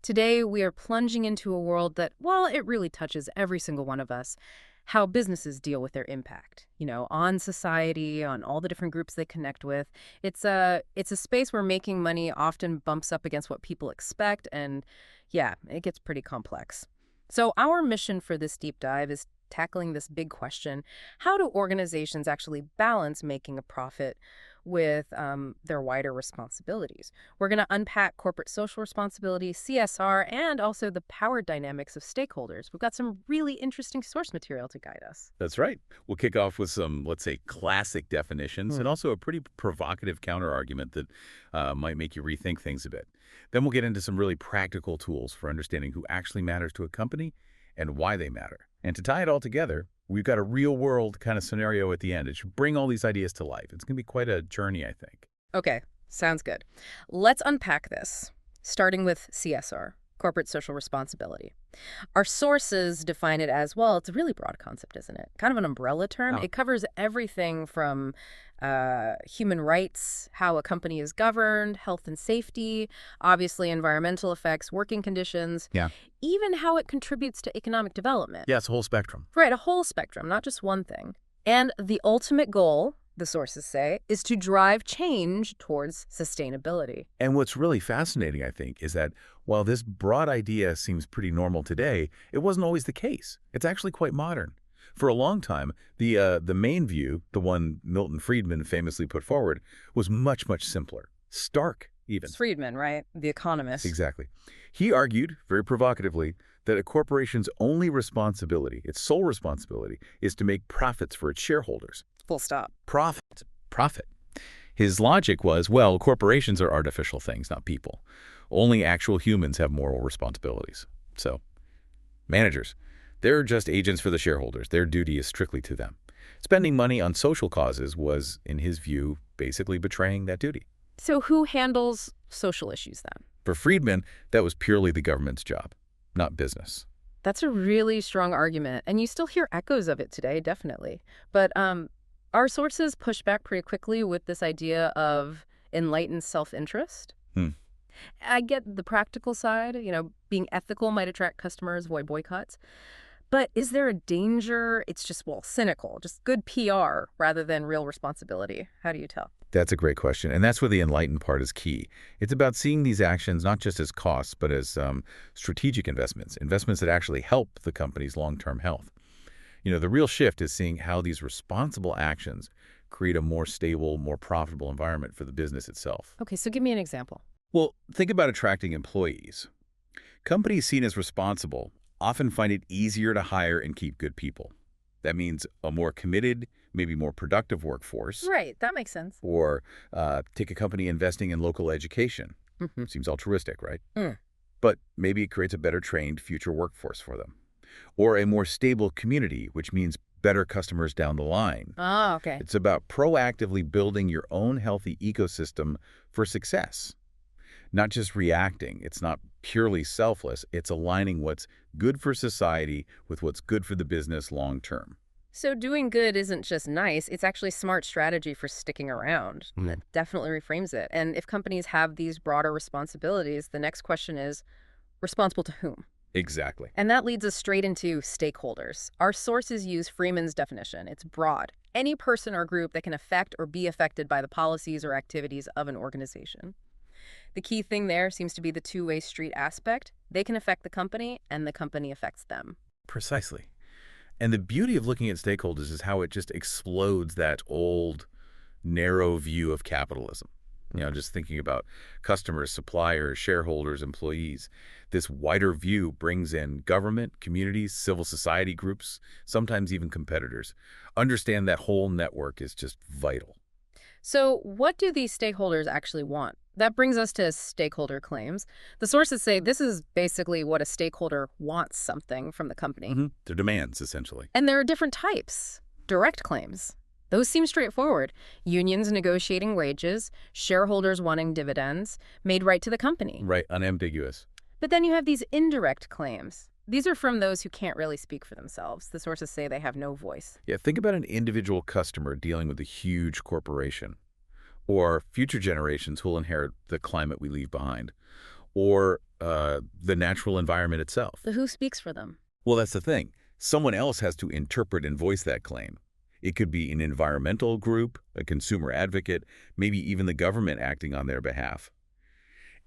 Today, we are plunging into a world that, well, it really touches every single one of us. How businesses deal with their impact, on society, on all the different groups they connect with. It's a space where making money often bumps up against what people expect, and yeah, it gets pretty complex. So our mission for this deep dive is tackling this big question: how do organizations actually balance making a profit with their wider responsibilities? We're going to unpack corporate social responsibility, CSR, and also the power dynamics of stakeholders. We've got some really interesting source material to guide us. That's right. We'll kick off with some, let's say, classic definitions and also a pretty provocative counterargument that might make you rethink things a bit. Then we'll get into some really practical tools for understanding who actually matters to a company and why they matter. And to tie it all together, we've got a real-world kind of scenario at the end. It should bring all these ideas to life. It's going to be quite a journey, I think. Okay, sounds good. Let's unpack this, starting with CSR, corporate social responsibility. Our sources define it as, well, it's a really broad concept, isn't it? Kind of an umbrella term. Oh. It covers everything from human rights, how a company is governed, health and safety, obviously environmental effects, working conditions, Yeah. even how it contributes to economic development. Yeah, it's a whole spectrum. Right, a whole spectrum, not just one thing. And the ultimate goal, the sources say, is to drive change towards sustainability. And what's really fascinating, I think, is that while this broad idea seems pretty normal today, it wasn't always the case. It's actually quite modern. For a long time, the main view, the one Milton Friedman famously put forward, was much, much simpler. Stark, even. It's Friedman, right? The economist. Exactly. He argued, very provocatively, that a corporation's only responsibility, its sole responsibility, is to make profits for its shareholders. Full stop. Profit. Profit. His logic was, well, corporations are artificial things, not people. Only actual humans have moral responsibilities. So, managers, they're just agents for the shareholders. Their duty is strictly to them. Spending money on social causes was, in his view, basically betraying that duty. So who handles social issues then? For Friedman, that was purely the government's job, not business. That's a really strong argument, and you still hear echoes of it today, definitely. But our sources push back pretty quickly with this idea of enlightened self-interest. I get the practical side, being ethical might attract customers, avoid boycotts. But is there a danger? It's just, cynical, just good PR rather than real responsibility. How do you tell? That's a great question, and that's where the enlightened part is key. It's about seeing these actions not just as costs, but as strategic investments that actually help the company's long-term health. The real shift is seeing how these responsible actions create a more stable, more profitable environment for the business itself. Okay, so give me an example. Well, think about attracting employees. Companies seen as responsible often find it easier to hire and keep good people. That means a more committed, maybe more productive workforce. Right, that makes sense. Or take a company investing in local education. Seems altruistic, right? But maybe it creates a better trained future workforce for them. Or a more stable community, which means better customers down the line. Oh, okay. It's about proactively building your own healthy ecosystem for success. Not just reacting. It's not purely selfless. It's aligning what's good for society with what's good for the business long term. So doing good isn't just nice, it's actually smart strategy for sticking around. That definitely reframes it. And if companies have these broader responsibilities, the next question is, responsible to whom? Exactly. And that leads us straight into stakeholders. Our sources use Freeman's definition. It's broad. Any person or group that can affect or be affected by the policies or activities of an organization. The key thing there seems to be the two-way street aspect. They can affect the company, and the company affects them. Precisely. And the beauty of looking at stakeholders is how it just explodes that old, narrow view of capitalism. Just thinking about customers, suppliers, shareholders, employees. This wider view brings in government, communities, civil society groups, sometimes even competitors. Understand that whole network is just vital. So what do these stakeholders actually want? That brings us to stakeholder claims. The sources say this is basically what a stakeholder wants something from the company. Their demands, essentially. And there are different types. Direct claims. Those seem straightforward. Unions negotiating wages, shareholders wanting dividends, made right to the company. Right, unambiguous. But then you have these indirect claims. These are from those who can't really speak for themselves. The sources say they have no voice. Yeah, think about an individual customer dealing with a huge corporation, or future generations who will inherit the climate we leave behind, or the natural environment itself. So who speaks for them? Well, that's the thing. Someone else has to interpret and voice that claim. It could be an environmental group, a consumer advocate, maybe even the government acting on their behalf.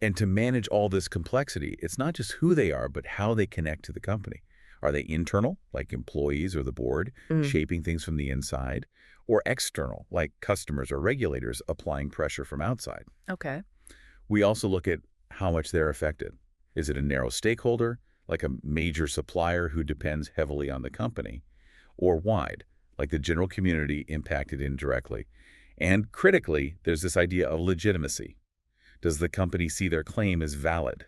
And to manage all this complexity, it's not just who they are, but how they connect to the company. Are they internal, like employees or the board, shaping things from the inside, or external, like customers or regulators applying pressure from outside? Okay. We also look at how much they're affected. Is it a narrow stakeholder, like a major supplier who depends heavily on the company, or wide, like the general community impacted indirectly? And critically, there's this idea of legitimacy. Does the company see their claim as valid?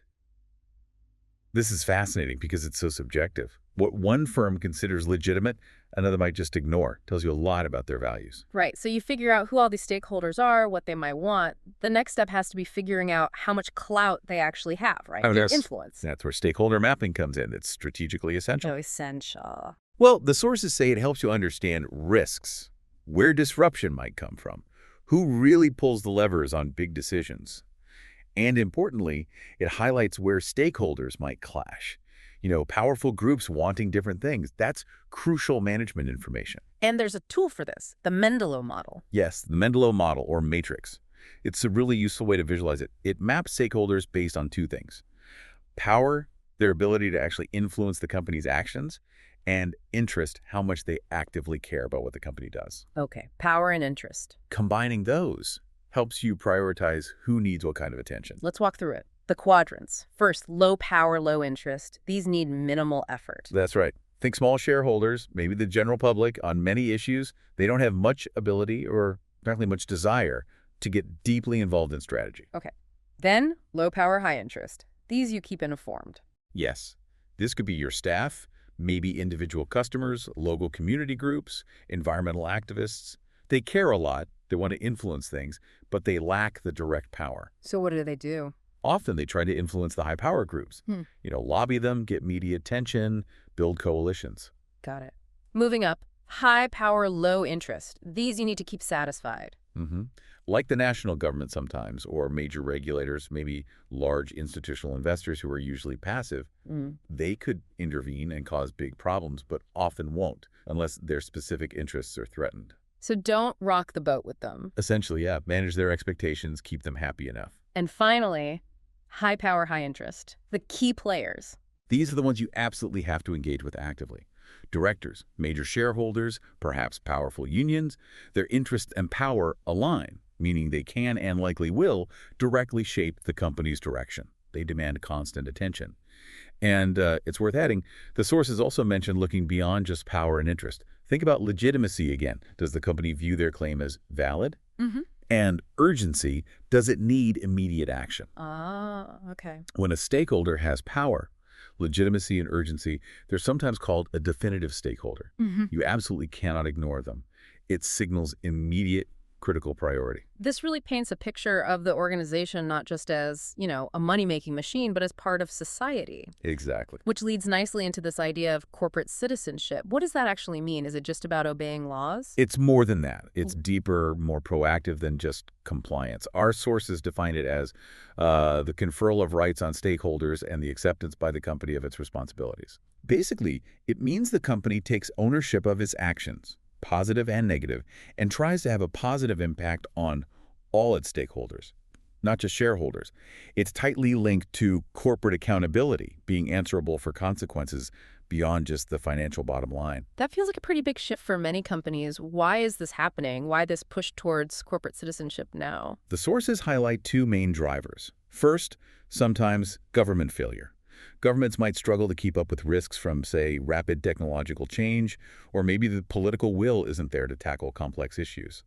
This is fascinating because it's so subjective. What one firm considers legitimate, another might just ignore. Tells you a lot about their values. Right. So you figure out who all these stakeholders are, what they might want. The next step has to be figuring out how much clout they actually have, right? Oh, The yes. influence. That's where stakeholder mapping comes in. It's strategically essential. So essential. Well, the sources say it helps you understand risks, where disruption might come from, who really pulls the levers on big decisions. And importantly, it highlights where stakeholders might clash. Powerful groups wanting different things. That's crucial management information. And there's a tool for this, the Mendelow Model. Yes, the Mendelow Model, or matrix. It's a really useful way to visualize it. It maps stakeholders based on two things: power, their ability to actually influence the company's actions, and interest, how much they actively care about what the company does. Okay, power and interest. Combining those helps you prioritize who needs what kind of attention. Let's walk through it. The quadrants. First, low power, low interest. These need minimal effort. That's right. Think small shareholders, maybe the general public, on many issues. They don't have much ability or apparently much desire to get deeply involved in strategy. Okay. Then, low power, high interest. These you keep informed. Yes, this could be your staff, maybe individual customers, local community groups, environmental activists. They care a lot. They want to influence things, but they lack the direct power. So what do? Often they try to influence the high-power groups. Lobby them, get media attention, build coalitions. Got it. Moving up, high power, low interest. These you need to keep satisfied. Like the national government sometimes, or major regulators, maybe large institutional investors who are usually passive, they could intervene and cause big problems, but often won't, unless their specific interests are threatened. So don't rock the boat with them. Essentially, yeah, manage their expectations, keep them happy enough. And finally, high power, high interest. The key players. These are the ones you absolutely have to engage with actively. Directors, major shareholders, perhaps powerful unions, their interests and power align, meaning they can and likely will directly shape the company's direction. They demand constant attention. And it's worth adding, the sources also mention looking beyond just power and interest. Think about legitimacy again. Does the company view their claim as valid? And urgency, does it need immediate action? Okay. When a stakeholder has power, legitimacy and urgency, they're sometimes called a definitive stakeholder. You absolutely cannot ignore them. It signals immediate critical priority. This really paints a picture of the organization not just as, a money-making machine, but as part of society. Exactly. Which leads nicely into this idea of corporate citizenship. What does that actually mean? Is it just about obeying laws? It's more than that. It's deeper, more proactive than just compliance. Our sources define it as the conferral of rights on stakeholders and the acceptance by the company of its responsibilities. Basically, it means the company takes ownership of its actions, positive and negative, and tries to have a positive impact on all its stakeholders, not just shareholders. It's tightly linked to corporate accountability, being answerable for consequences beyond just the financial bottom line. That feels like a pretty big shift for many companies. Why is this happening? Why this push towards corporate citizenship now? The sources highlight two main drivers. First, sometimes government failure. Governments might struggle to keep up with risks from, say, rapid technological change, or maybe the political will isn't there to tackle complex issues.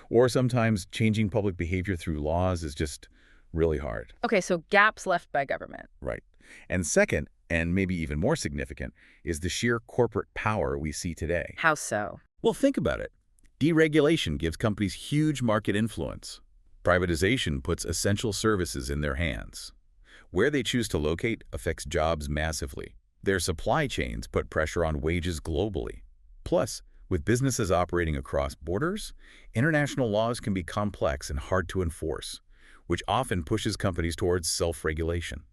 Or sometimes changing public behavior through laws is just really hard. Okay, so gaps left by government. Right. And second, and maybe even more significant, is the sheer corporate power we see today. How so? Well, think about it. Deregulation gives companies huge market influence. Privatization puts essential services in their hands. Where they choose to locate affects jobs massively. Their supply chains put pressure on wages globally. Plus, with businesses operating across borders, international laws can be complex and hard to enforce, which often pushes companies towards self-regulation.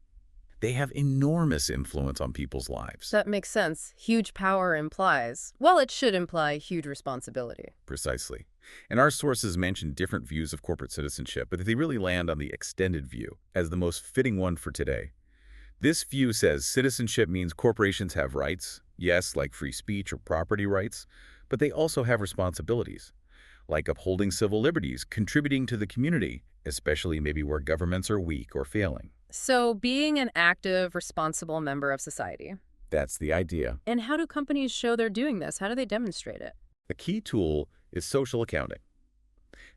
They have enormous influence on people's lives. That makes sense. Huge power implies, well, it should imply huge responsibility. Precisely. And our sources mention different views of corporate citizenship, but they really land on the extended view as the most fitting one for today. This view says citizenship means corporations have rights, yes, like free speech or property rights, but they also have responsibilities, like upholding civil liberties, contributing to the community, especially maybe where governments are weak or failing. So being an active, responsible member of society. That's the idea. And how do companies show they're doing this? How do they demonstrate it? A key tool is social accounting.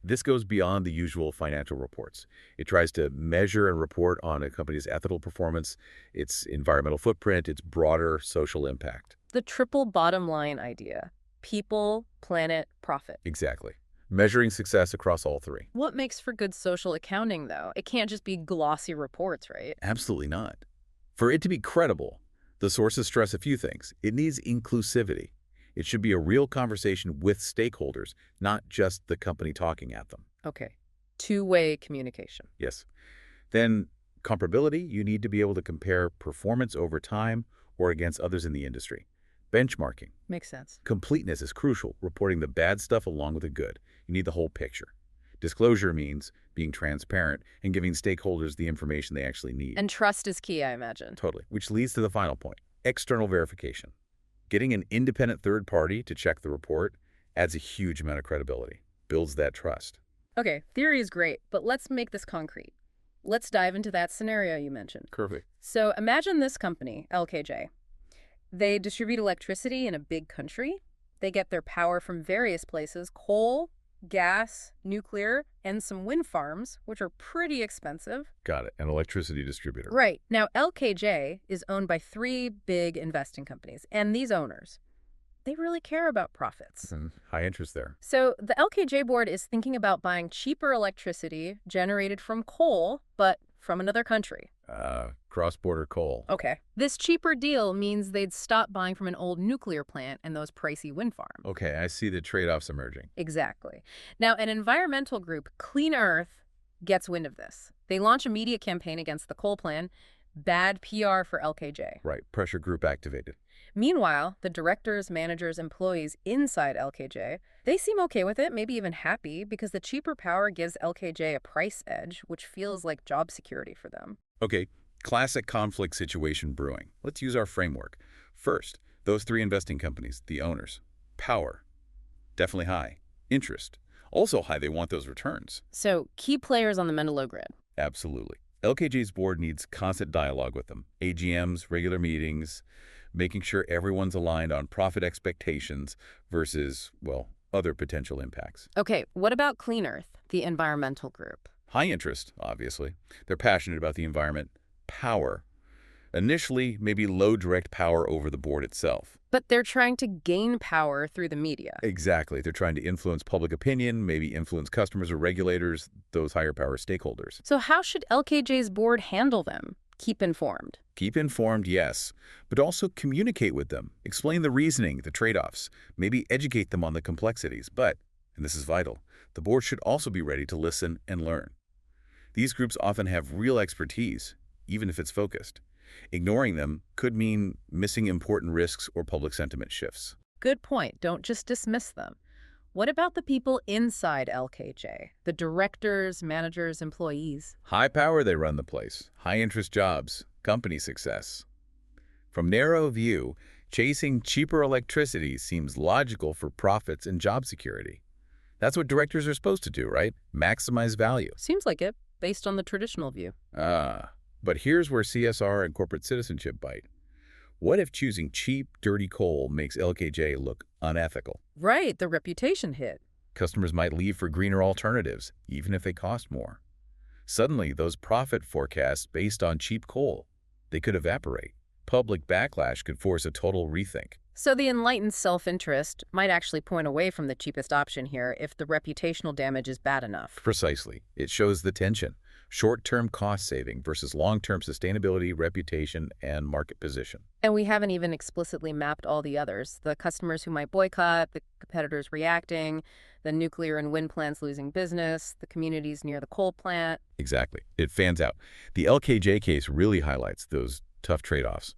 This goes beyond the usual financial reports. It tries to measure and report on a company's ethical performance, its environmental footprint, its broader social impact. The triple bottom line idea. People, planet, profit. Exactly. Measuring success across all three. What makes for good social accounting, though? It can't just be glossy reports, right? Absolutely not. For it to be credible, the sources stress a few things. It needs inclusivity. It should be a real conversation with stakeholders, not just the company talking at them. Okay. Two-way communication. Yes. Then comparability, you need to be able to compare performance over time or against others in the industry. Benchmarking. Makes sense. Completeness is crucial, reporting the bad stuff along with the good. You need the whole picture. Disclosure means being transparent and giving stakeholders the information they actually need. And trust is key, I imagine. Totally. Which leads to the final point, external verification. Getting an independent third party to check the report adds a huge amount of credibility, builds that trust. Okay, theory is great, but let's make this concrete. Let's dive into that scenario you mentioned. Perfect. So imagine this company, LKJ. They distribute electricity in a big country. They get their power from various places: coal, gas, nuclear, and some wind farms, which are pretty expensive. Got it. An electricity distributor. Right. Now, LKJ is owned by three big investing companies, and these owners, they really care about profits. High interest there. So the LKJ board is thinking about buying cheaper electricity generated from coal, but from another country. Cross-border coal. Okay. This cheaper deal means they'd stop buying from an old nuclear plant and those pricey wind farms. Okay, I see the trade-offs emerging. Exactly. Now, an environmental group, Clean Earth, gets wind of this. They launch a media campaign against the coal plan. Bad PR for LKJ. Right, pressure group activated. Meanwhile, the directors, managers, employees inside LKJ, they seem okay with it, maybe even happy, because the cheaper power gives LKJ a price edge, which feels like job security for them. Okay, classic conflict situation brewing. Let's use our framework. First, those three investing companies, the owners. Power. Definitely high. Interest. Also high, they want those returns. So, key players on the Mendelow grid. Absolutely. LKJ's board needs constant dialogue with them. AGMs, regular meetings, making sure everyone's aligned on profit expectations versus, well, other potential impacts. Okay, what about Clean Earth, the environmental group? High interest, obviously. They're passionate about the environment. Power. Initially, maybe low direct power over the board itself. But they're trying to gain power through the media. Exactly. They're trying to influence public opinion, maybe influence customers or regulators, those higher power stakeholders. So how should LKJ's board handle them? Keep informed. Keep informed, yes, but also communicate with them. Explain the reasoning, the trade-offs. Maybe educate them on the complexities. But, and this is vital, the board should also be ready to listen and learn. These groups often have real expertise, even if it's focused. Ignoring them could mean missing important risks or public sentiment shifts. Good point. Don't just dismiss them. What about the people inside LKJ? The directors, managers, employees? High power, they run the place. High interest jobs, company success. From narrow view, chasing cheaper electricity seems logical for profits and job security. That's what directors are supposed to do, right? Maximize value. Seems like it, based on the traditional view. But here's where CSR and corporate citizenship bite. What if choosing cheap, dirty coal makes LKJ look unethical? Right, the reputation hit. Customers might leave for greener alternatives, even if they cost more. Suddenly, those profit forecasts based on cheap coal, they could evaporate. Public backlash could force a total rethink. So the enlightened self-interest might actually point away from the cheapest option here if the reputational damage is bad enough. Precisely. It shows the tension. Short-term cost saving versus long-term sustainability, reputation, and market position. And we haven't even explicitly mapped all the others. The customers who might boycott, the competitors reacting, the nuclear and wind plants losing business, the communities near the coal plant. Exactly. It fans out. The LKJ case really highlights those tough trade-offs.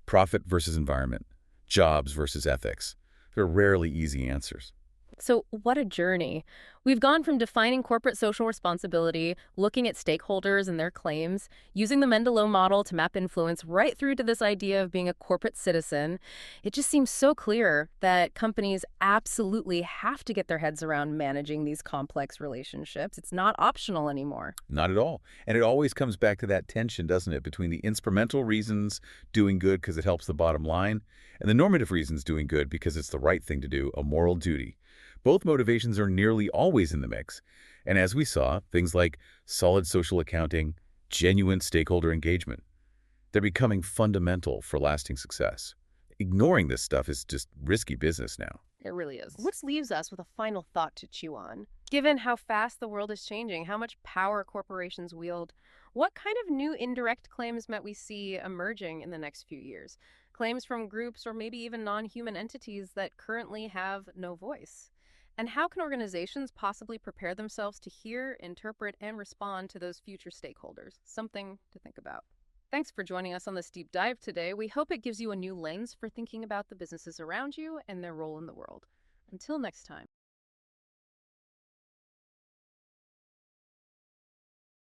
Profit versus environment, jobs versus ethics. They're rarely easy answers. So what a journey. We've gone from defining corporate social responsibility, looking at stakeholders and their claims, using the Mendelow Model to map influence right through to this idea of being a corporate citizen. It just seems so clear that companies absolutely have to get their heads around managing these complex relationships. It's not optional anymore. Not at all. And it always comes back to that tension, doesn't it, between the instrumental reasons, doing good because it helps the bottom line, and the normative reasons, doing good because it's the right thing to do, a moral duty. Both motivations are nearly always in the mix. And as we saw, things like solid social accounting, genuine stakeholder engagement, they're becoming fundamental for lasting success. Ignoring this stuff is just risky business now. It really is. Which leaves us with a final thought to chew on. Given how fast the world is changing, how much power corporations wield, what kind of new indirect claims might we see emerging in the next few years? Claims from groups or maybe even non-human entities that currently have no voice. And how can organizations possibly prepare themselves to hear, interpret, and respond to those future stakeholders? Something to think about. Thanks for joining us on this deep dive today. We hope it gives you a new lens for thinking about the businesses around you and their role in the world. Until next time.